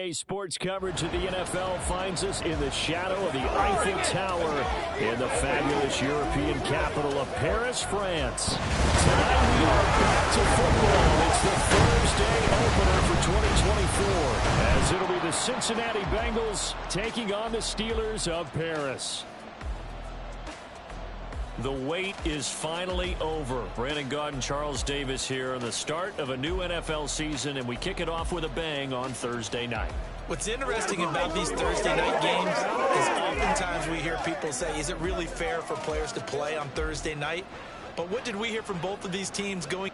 Today's sports coverage of the NFL finds us in the shadow of the Eiffel Tower in the fabulous European capital of Paris, France. Tonight we are back to football. It's the Thursday opener for 2024, as it'll be the Cincinnati Bengals taking on the Steelers of Paris. The wait is finally over. Brandon Gaud and Charles Davis here on the start of a new NFL season, and we kick it off with a bang on Thursday night. What's interesting about these Thursday night games is oftentimes we hear people say, is it really fair for players to play on Thursday night? But what did we hear from both of these teams going?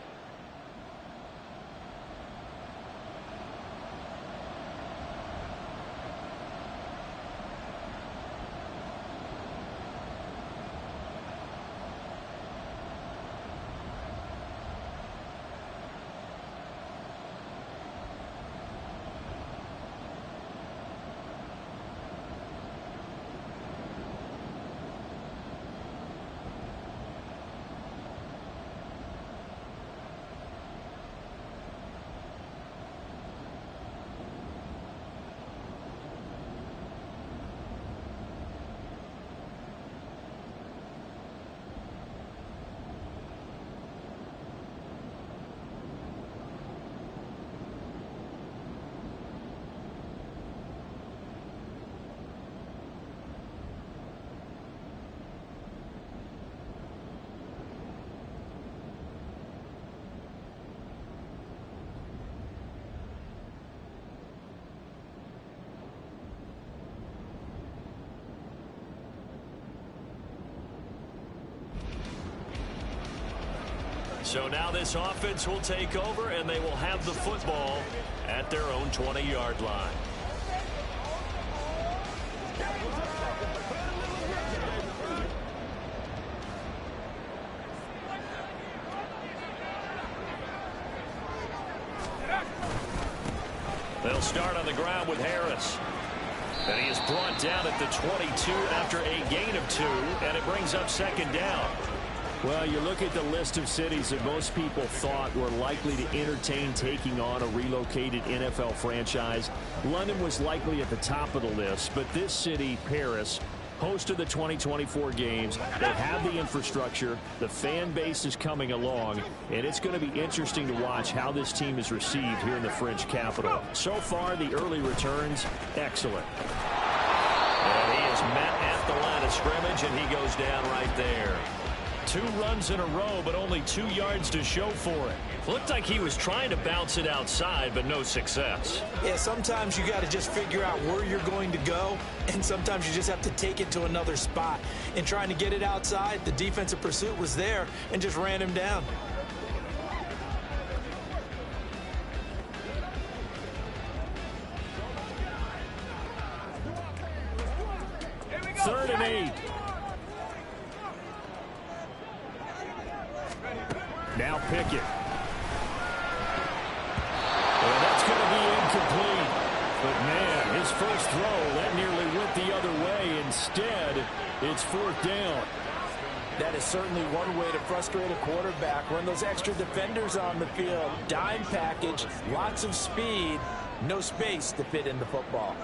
So now this offense will take over, and they will have the football at their own 20-yard line. They'll start on the ground with Harris. And he is brought down at the 22 after a gain of 2, and it brings up second down. Well, you look at the list of cities that most people thought were likely to entertain taking on a relocated NFL franchise. London was likely at the top of the list, but this city, Paris, host of the 2024 games, they have the infrastructure, the fan base is coming along, and it's going to be interesting to watch how this team is received here in the French capital. So far, the early returns, excellent. And he is met at the line of scrimmage, and he goes down right there. 2 runs in a row, but only 2 yards to show for it. Looked like he was trying to bounce it outside, but no success. Yeah, sometimes you got to just figure out where you're going to go, and sometimes you just have to take it to another spot. In trying to get it outside, the defensive pursuit was there and just ran him down. Third and 8. Now Pickett. Well, that's going to be incomplete. But, man, his first throw, that nearly went the other way. Instead, it's 4th down. That is certainly one way to frustrate a quarterback. Run those extra defenders on the field. Dime package, lots of speed, no space to fit in the football.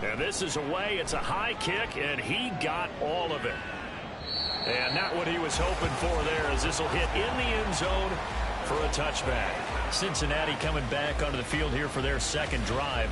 And this is away. It's a high kick, and he got all of it. And not what he was hoping for there, as this will hit in the end zone for a touchback. Cincinnati coming back onto the field here for their second drive.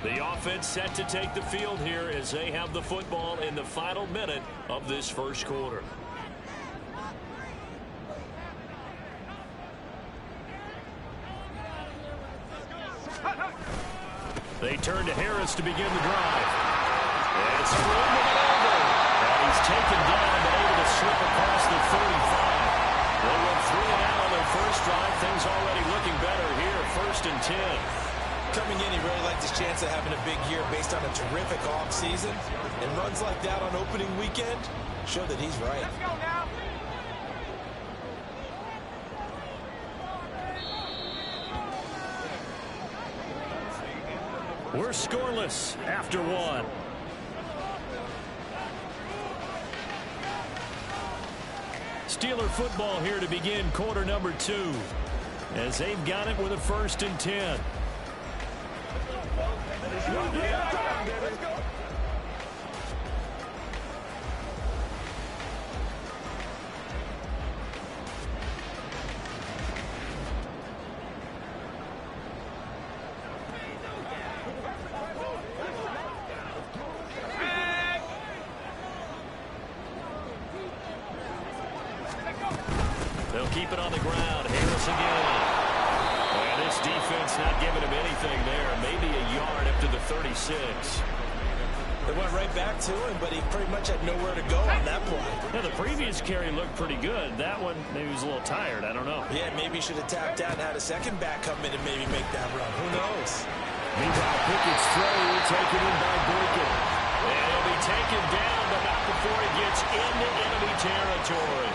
The offense set to take the field here as they have the football in the final minute of this first quarter. They turn to Harris to begin the drive. And it's moving it over. And he's taken down but able to slip across the 35. They went 3 and out on their first drive. Things already looking better here. 1st and 10. Coming in, he really liked his chance of having a big year based on a terrific offseason. And runs like that on opening weekend show that he's right. Let's go now. We're scoreless after 1. Steeler football here to begin quarter number 2. As they've got it with a 1st and 10. They'll keep it on the ground. Harris again. And this defense not giving him anything there. Maybe a yard up to the 36. They went right back to him, but he pretty much had nowhere to go on that play. Yeah, the previous carry looked pretty good. That one, maybe he was a little tired. I don't know. Yeah, maybe he should have tapped out and had a second back come in and maybe make that run. Who knows? Meanwhile, Pickett's throw taken in by Boykin. And he'll be taken down, but not before he gets into enemy territory.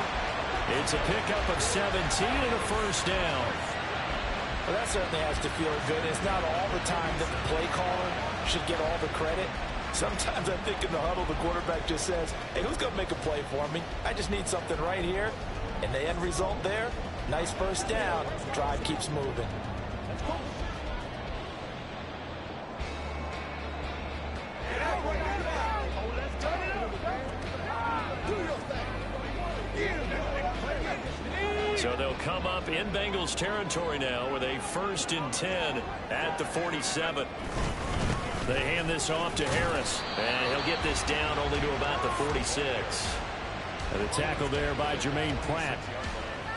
It's a pickup of 17 and a 1st down. Well, that certainly has to feel good. It's not all the time that the play caller should get all the credit. Sometimes I think in the huddle, the quarterback just says, hey, who's going to make a play for me? I just need something right here. And the end result there, nice 1st down. Drive keeps moving. So they'll come up in Bengals territory now with a 1st and 10 at the 47. They hand this off to Harris, and he'll get this down only to about the 46. And a tackle there by Jermaine Pratt.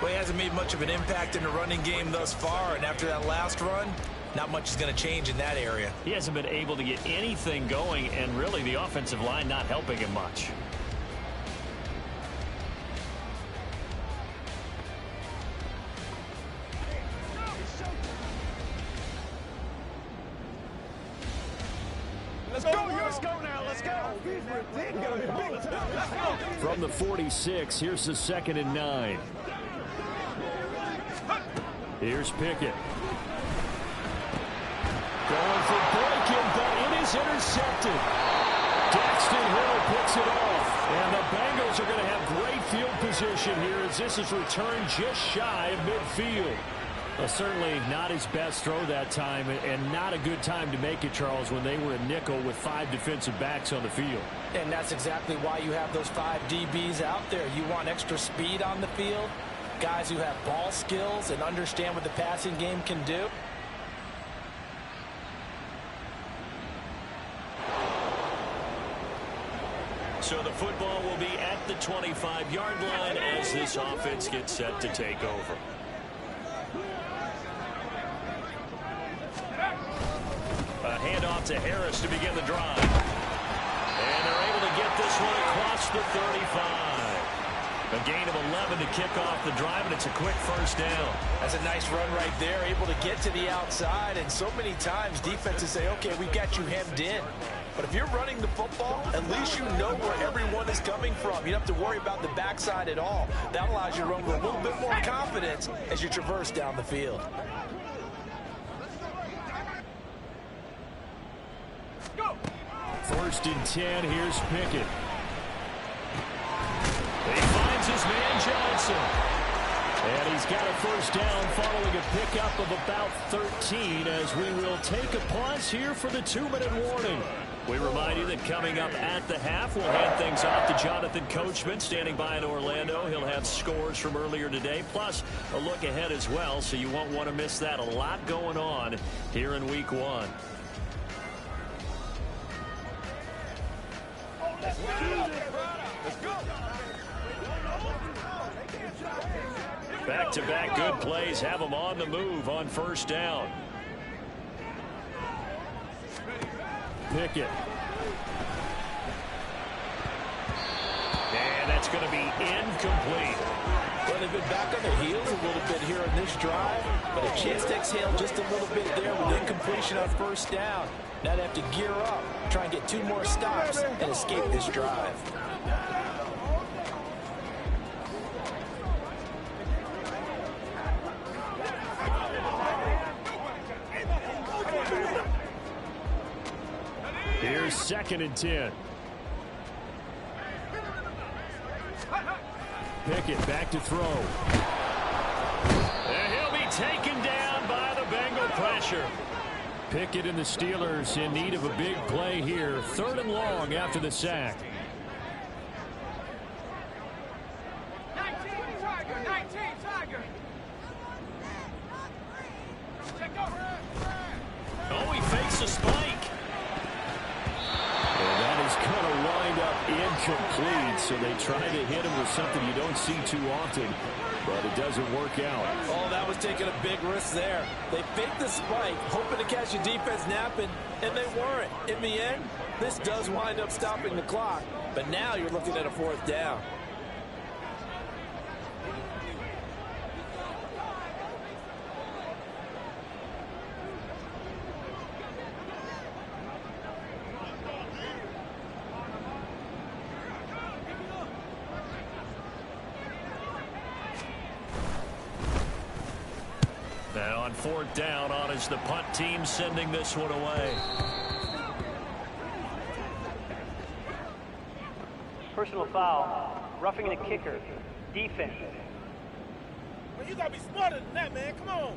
Well, he hasn't made much of an impact in the running game thus far, and after that last run, not much is going to change in that area. He hasn't been able to get anything going, and really the offensive line not helping him much. Let's go now. Let's go. From the 46, here's the 2nd and 9. Here's Pickett. Going for Boykin, but it is intercepted. Daxton Hill picks it off. And the Bengals are going to have great field position here as this is returned just shy of midfield. Well, certainly not his best throw that time, and not a good time to make it, Charles, when they were a nickel with 5 defensive backs on the field. And that's exactly why you have those 5 DBs out there. You want extra speed on the field, guys who have ball skills and understand what the passing game can do. So the football will be at the 25-yard line as this offense gets set to take over. A handoff to Harris to begin the drive. And they're able to get this one across the 35. A gain of 11 to kick off the drive, and it's a quick 1st down. That's a nice run right there, able to get to the outside. And so many times defenses say, okay, we've got you hemmed in. But if you're running the football, at least you know where everyone is coming from. You don't have to worry about the backside at all. That allows you to run with a little bit more confidence as you traverse down the field. 1st and 10, here's Pickett. He finds his man Johnson. And he's got a 1st down following a pickup of about 13 as we will take a pause here for the 2-minute warning. We remind you that coming up at the half, we'll hand things off to Jonathan Coachman standing by in Orlando. He'll have scores from earlier today, plus a look ahead as well, so you won't want to miss that. A lot going on here in Week 1. Back-to-back good plays have them on the move on first down. Pickett. And that's going to be incomplete. Well, they've been back on their heels a little bit here on this drive, but a chance to exhale just a little bit there with incompletion on first down. Now they have to gear up, try and get 2 more stops and escape this drive. Here's 2nd and 10. Pickett back to throw. And he'll be taken down by the Bengal pressure. Pickett and the Steelers in need of a big play here. 3rd and long after the sack. 19 Tiger. Oh, he fakes a spike. And that is going to wind up incomplete. So they try to hit him with something you don't see too often, but it doesn't work out. Oh, that was taking a big risk there. They faked the spike, hoping to catch a defense napping, and they weren't. In the end, this does wind up stopping the clock, but now you're looking at a 4th down. Now on 4th down, on is the punt team sending this one away. Personal foul, roughing the kicker, defense. Well, you gotta be smarter than that, man. Come on.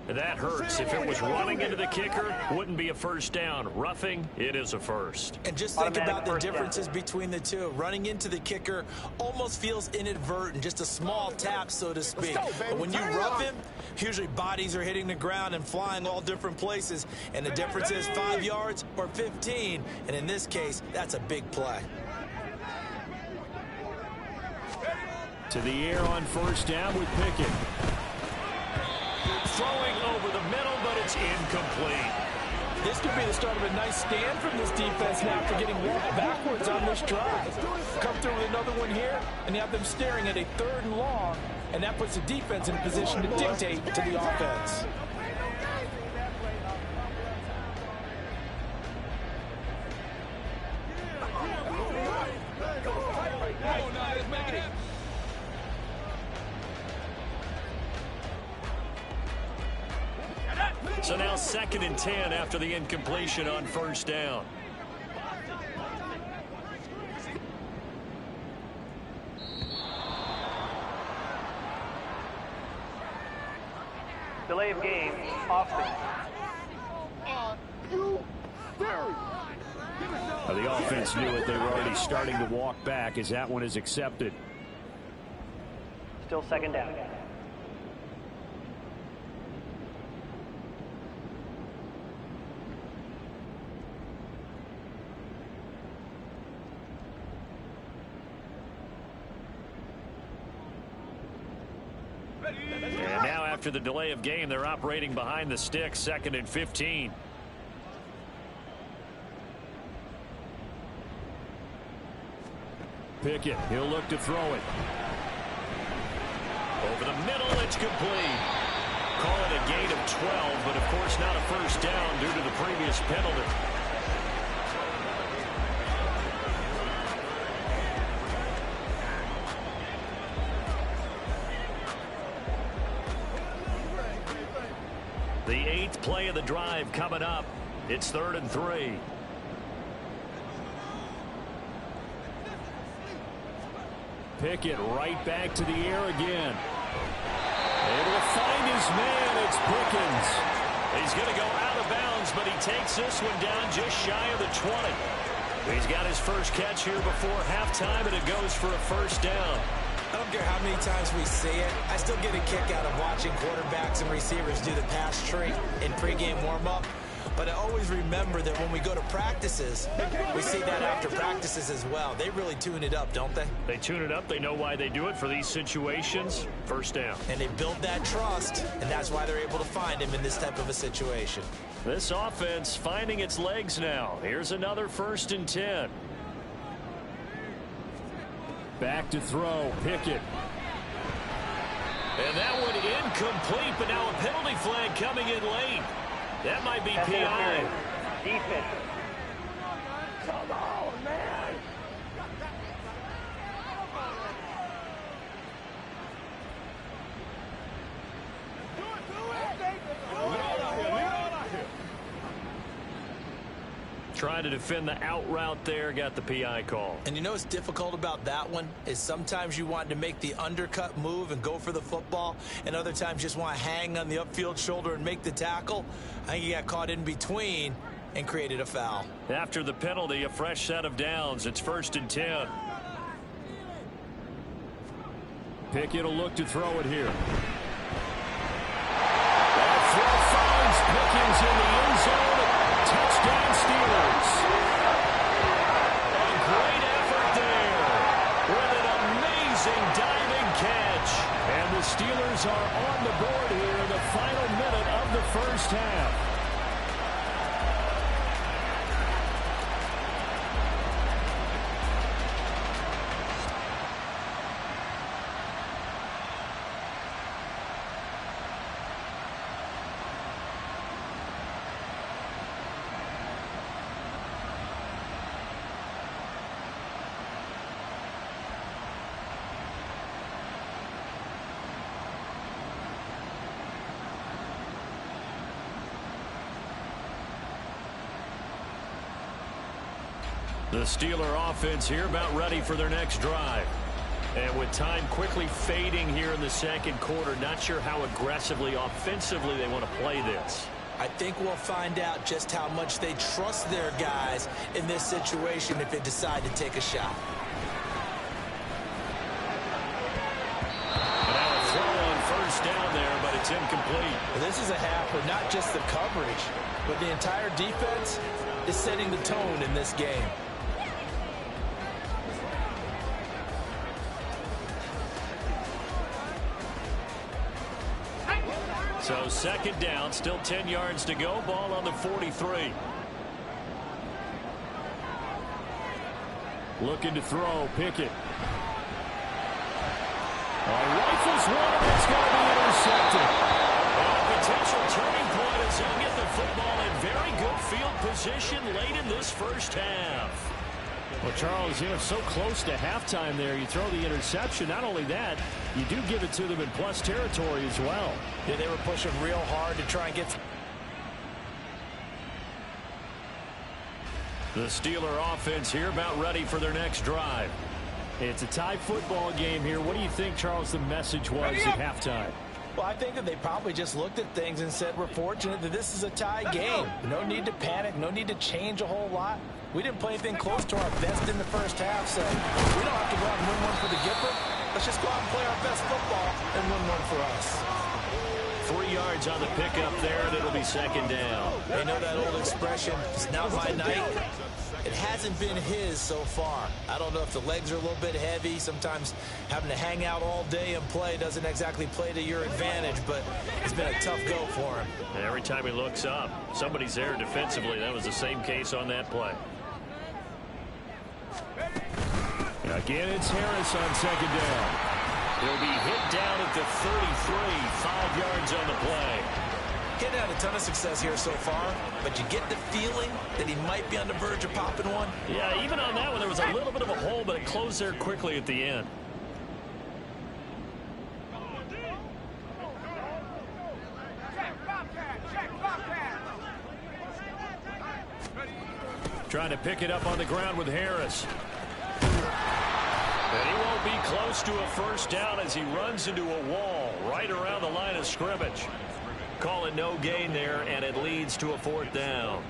That hurts. If it was running into the kicker, wouldn't be a first down. Roughing, it is a first. And just think about the differences between the two. Running into the kicker almost feels inadvertent, just a small tap, so to speak. But when you rough him, usually bodies are hitting the ground and flying all different places. And the difference is 5 yards or 15. And in this case, that's a big play. To the air on first down with Pickett. Throwing over the middle, but it's incomplete. This could be the start of a nice stand from this defense now after getting walked backwards on this drive. Come through with another one here, and you have them staring at a 3rd and long, and that puts the defense in a position to dictate to the offense. So now 2nd and 10 after the incompletion on first down. Delay of game, offense. The offense knew it. They were already starting to walk back as that one is accepted. Still 2nd down. And now after the delay of game, they're operating behind the sticks, 2nd and 15. Pickett, he'll look to throw it. Over the middle, it's complete. Call it a gain of 12, but of course not a first down due to the previous penalty. The 8th play of the drive coming up. It's 3rd and 3. Pickett right back to the air again. Able to find his man. It's Pickens. He's going to go out of bounds, but he takes this one down just shy of the 20. He's got his first catch here before halftime, and it goes for a first down. I don't care how many times we see it. I still get a kick out of watching quarterbacks and receivers do the pass tree in pregame warm-up. But I always remember that when we go to practices, we see that after practices as well. They really tune it up, don't they? They tune it up. They know why they do it for these situations. First down. And they build that trust, and that's why they're able to find him in this type of a situation. This offense finding its legs now. Here's another 1st and 10. Back to throw. Pickett. And that one incomplete, but now a penalty flag coming in late. That might be PI. Defense. Come on, man. Trying to defend the out route there, got the PI call. And you know what's difficult about that one is sometimes you want to make the undercut move and go for the football, and other times you just want to hang on the upfield shoulder and make the tackle. I think he got caught in between and created a foul. After the penalty, a fresh set of downs. It's 1st and 10. Pickett will look to throw it here. That throw finds Pickens in the end zone. Touchdown Steelers. A great effort there with an amazing diving catch. And the Steelers are on the board here in the final minute of the first half. The Steeler offense here about ready for their next drive. And with time quickly fading here in the second quarter, not sure how aggressively, offensively they want to play this. I think we'll find out just how much they trust their guys in this situation if they decide to take a shot. And now a throw on 1st down there, but it's incomplete. Well, this is a half where not just the coverage, but the entire defense is setting the tone in this game. So 2nd down, still 10 yards to go. Ball on the 43. Looking to throw. Pickett. Rifles one, and it's going to be intercepted. And a potential turning point as they'll get the football in very good field position late in this first half. Well, Charles, you know, so close to halftime there, you throw the interception. Not only that, you do give it to them in plus territory as well. Yeah, they were pushing real hard to try and get... The Steeler offense here about ready for their next drive. It's a tie football game here. What do you think, Charles, the message was at halftime? Well, I think that they probably just looked at things and said, we're fortunate that this is a tie game. No need to panic, no need to change a whole lot. We didn't play anything close to our best in the first half, so we don't have to go out and win one for the Gipper. Let's just go out and play our best football and win one for us. 3 yards on the pickup there, and it'll be 2nd down. They know that old expression, it's not my night. It hasn't been his so far. I don't know if the legs are a little bit heavy. Sometimes having to hang out all day and play doesn't exactly play to your advantage, but it's been a tough go for him. And every time he looks up, somebody's there defensively. That was the same case on that play. Again, it's Harris on 2nd down. He'll be hit down at the 33, 5 yards on the play. He hadn't had a ton of success here so far, but you get the feeling that he might be on the verge of popping one. Yeah, even on that one, there was a little bit of a hole, but it closed there quickly at the end. Trying to pick it up on the ground with Harris. And he won't be close to a 1st down as he runs into a wall right around the line of scrimmage. Call it no gain there, and it leads to a 4th down.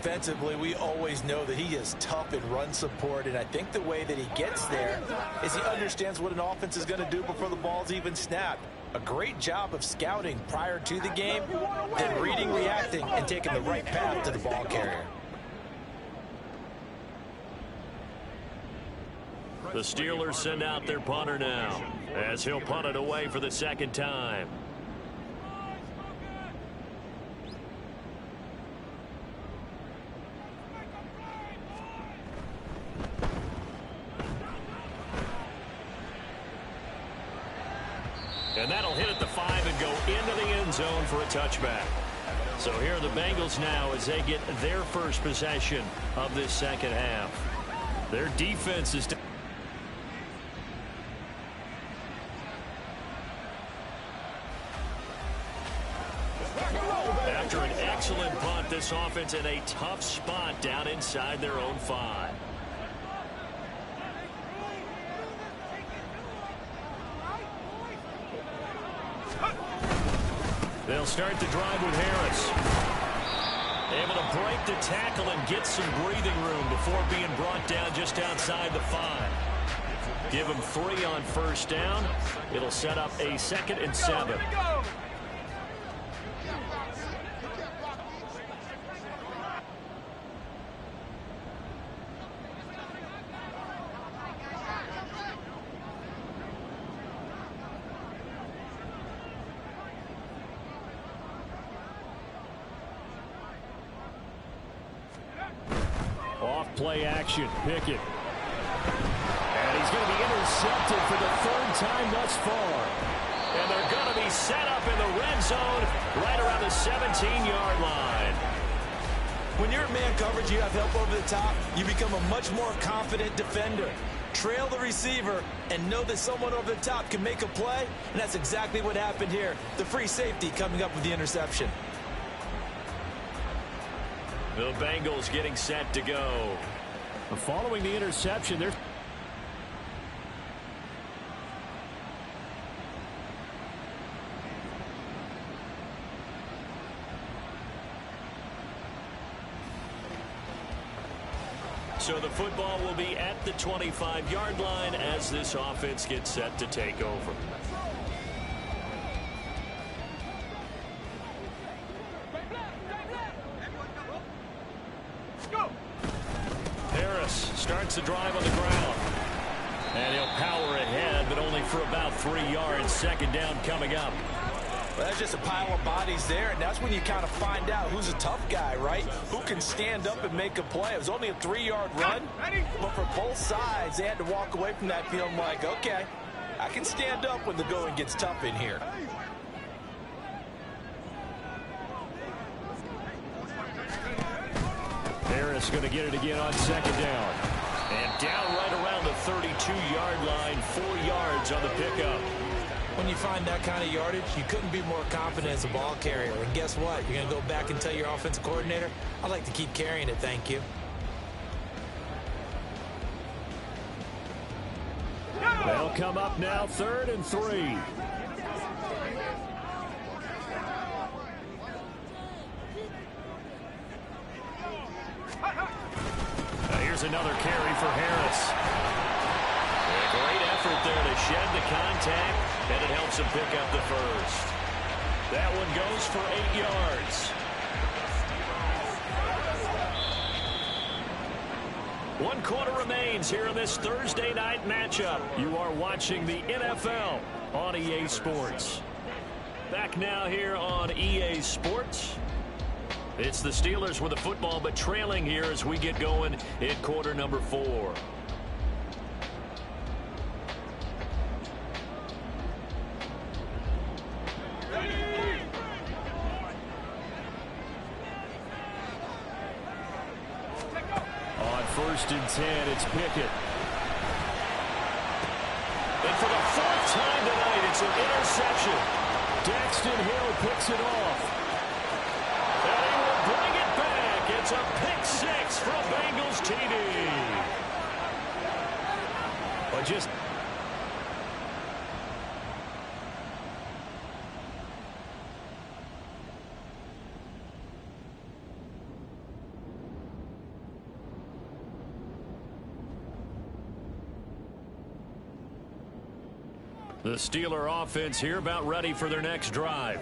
defensively, we always know that he is tough in run support, and I think the way that he gets there is he understands what an offense is going to do before the ball's even snapped. A great job of scouting prior to the game, then reading, reacting, and taking the right path to the ball carrier. The Steelers send out their punter now, as he'll punt it away for the second time. And that'll hit at the 5 and go into the end zone for a touchback. So here are the Bengals now as they get their first possession of this second half. Their defense is... After an excellent punt, this offense in a tough spot down inside their own 5. They'll start the drive with Harris. Able to break the tackle and get some breathing room before being brought down just outside the 5. Give him 3 on first down. It'll set up a 2nd and 7. Play action, Pickett. And he's going to be intercepted for the 3rd time thus far. And they're going to be set up in the red zone right around the 17-yard line. When you're in man coverage, you have help over the top, you become a much more confident defender. Trail the receiver and know that someone over the top can make a play, and that's exactly what happened here. The free safety coming up with the interception. The Bengals getting set to go. Following the interception, they're... So the football will be at the 25-yard line as this offense gets set to take over. Starts the drive on the ground. And he'll power ahead, but only for about 3 yards. 2nd down coming up. Well, that's just a pile of bodies there, and that's when you kind of find out who's a tough guy, right? Who can stand up and make a play. It was only a 3-yard run, but for both sides, they had to walk away from that feeling like, okay, I can stand up when the going gets tough in here. Harris going to get it again on 2nd down. And down right around the 32-yard line, 4 yards on the pickup. When you find that kind of yardage, you couldn't be more confident as a ball carrier. And guess what? You're going to go back and tell your offensive coordinator, I'd like to keep carrying it, thank you. They'll come up now, 3rd and 3. Here's another carry for Harris. A great effort there to shed the contact, and it helps him pick up the 1st. That one goes for 8 yards. 1 quarter remains here in this Thursday night matchup. You are watching the NFL on EA Sports. Back now here on EA Sports. It's the Steelers with the football, but trailing here as we get going in quarter number 4. On 1st and 10, it's Pickett. And for the 4th time tonight, it's an interception. Daxton Hill picks it off. Bring it back. It's a pick 6 from Bengals TD. But just... The Steeler offense here about ready for their next drive.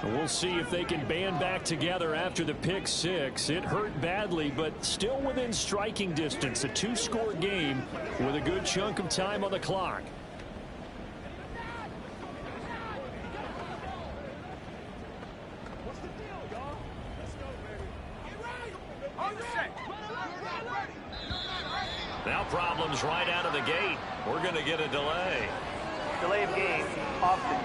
And we'll see if they can band back together after the pick six. It hurt badly, but still within striking distance. A two-score game with a good chunk of time on the clock. Now problems right out of the gate. We're going to get a delay. Delay of game, Austin.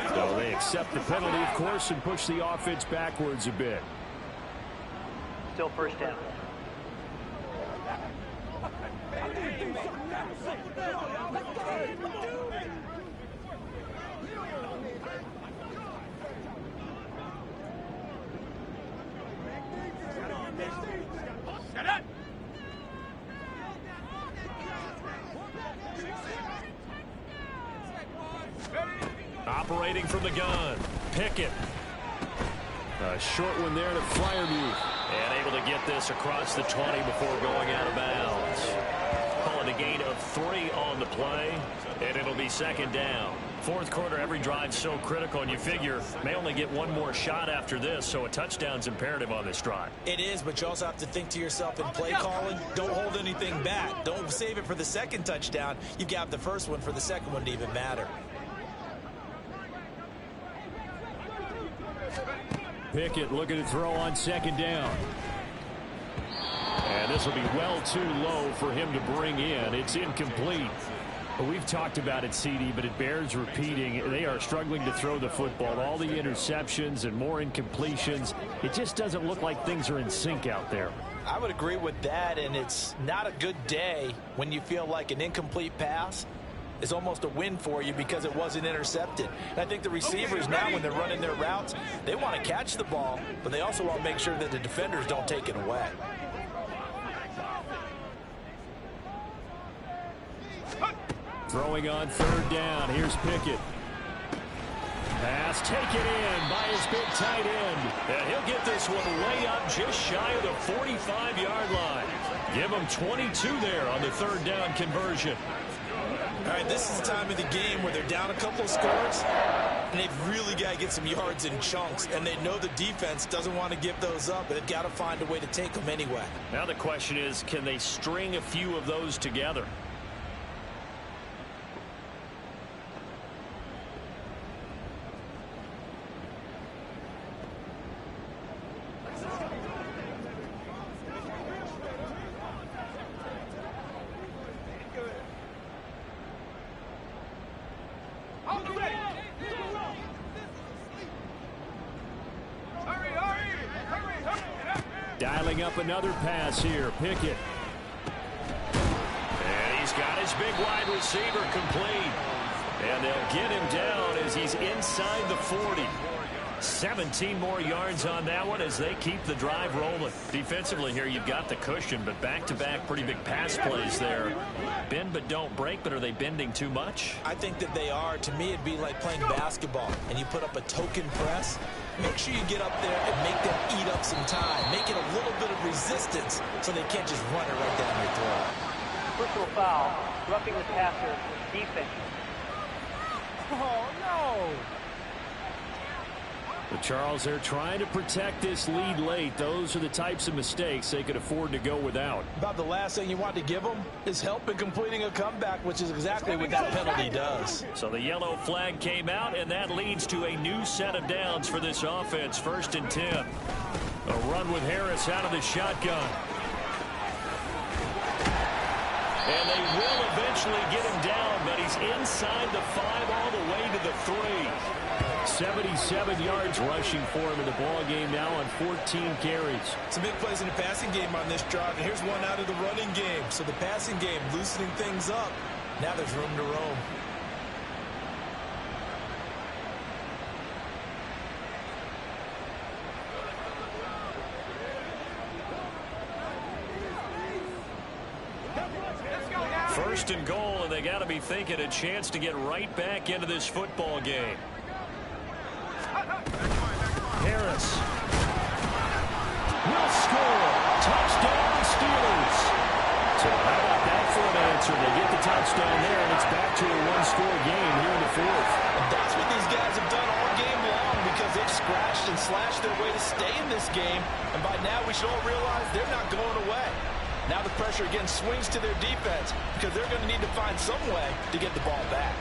So they accept the penalty, of course, and push the offense backwards a bit. Still first down. Operating from the gun, Pickett. A short one there to Freiermuth. And able to get this across the 20 before going out of bounds. Calling a gain of 3 on the play, and it'll be second down. Fourth quarter, every drive's so critical, and you figure may only get one more shot after this, so a touchdown's imperative on this drive. It is, but you also have to think to yourself in play calling, don't hold anything back. Don't save it for the second touchdown. You've got the first one for the second one to even matter. Pickett looking to throw on second down. And this will be well too low for him to bring in. It's incomplete. We've talked about it, CD, but it bears repeating. They are struggling to throw the football. All the interceptions and more incompletions. It just doesn't look like things are in sync out there. I would agree with that, and it's not a good day when you feel like an incomplete pass is almost a win for you because it wasn't intercepted. And I think the receivers now, when they're running their routes, they want to catch the ball, but they also want to make sure that the defenders don't take it away. Throwing on third down. Here's Pickett. Pass taken in by his big tight end. And he'll get this one way up just shy of the 45-yard line. Give him 22 there on the third down conversion. All right, this is the time of the game where they're down a couple of scores, and they've really got to get some yards in chunks, and they know the defense doesn't want to give those up, but they've got to find a way to take them anyway. Now the question is, can they string a few of those together? Dialing up another pass here. Pickett. And he's got his big wide receiver complete. And they'll get him down as he's inside the 40. 17 more yards on that one as they keep the drive rolling. Defensively here, you've got the cushion, but back-to-back pretty big pass plays there. Bend but don't break, but are they bending too much? I think that they are. To me, it'd be like playing basketball, and you put up a token press. Make sure you get up there and make them eat up some time. Make it a little bit of resistance so they can't just run it right down your throat. Personal foul, roughing the passer, defense. Oh, no. But Charles, they're trying to protect this lead late. Those are the types of mistakes they could afford to go without. About the last thing you want to give them is help in completing a comeback, which is exactly what that penalty does. So the yellow flag came out, and that leads to a new set of downs for this offense. 1st and 10. A run with Harris out of the shotgun. And they will eventually get him down, but he's inside the 5 all the way to the 3. 77 yards rushing for him in the ball game now on 14 carries. Some big plays in the passing game on this drive, and here's one out of the running game. So the passing game loosening things up. Now there's room to roam. First and goal, and they got to be thinking a chance to get right back into this football game. Harris will score. Touchdown, Steelers. So how about that down there, and it's back to a one-score game here in the fourth. And that's what these guys have done all game long, because they've scratched and slashed their way to stay in this game. And by now, we should all realize they're not going away. Now the pressure again swings to their defense, because they're going to need to find some way to get the ball back.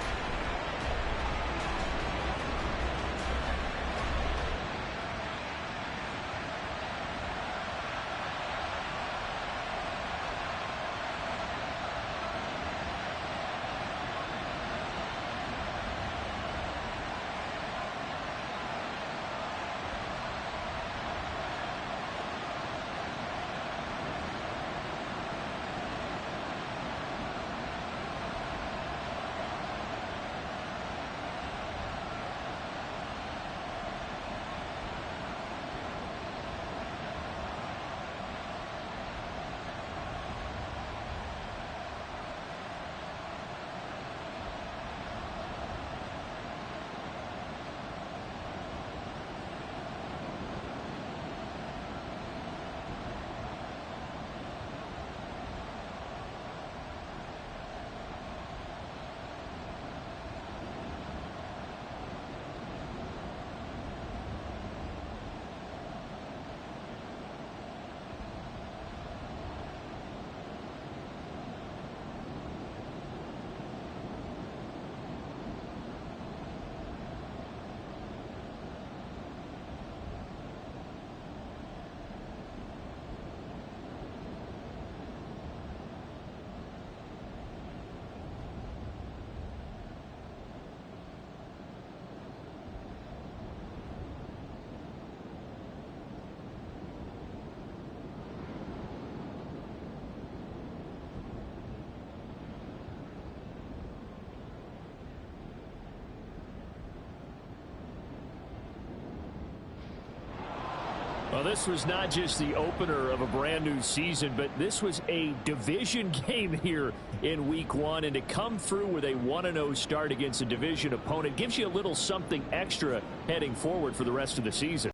Well, this was not just the opener of a brand new season, but this was a division game here in week one. And to come through with a 1-0 start against a division opponent gives you a little something extra heading forward for the rest of the season.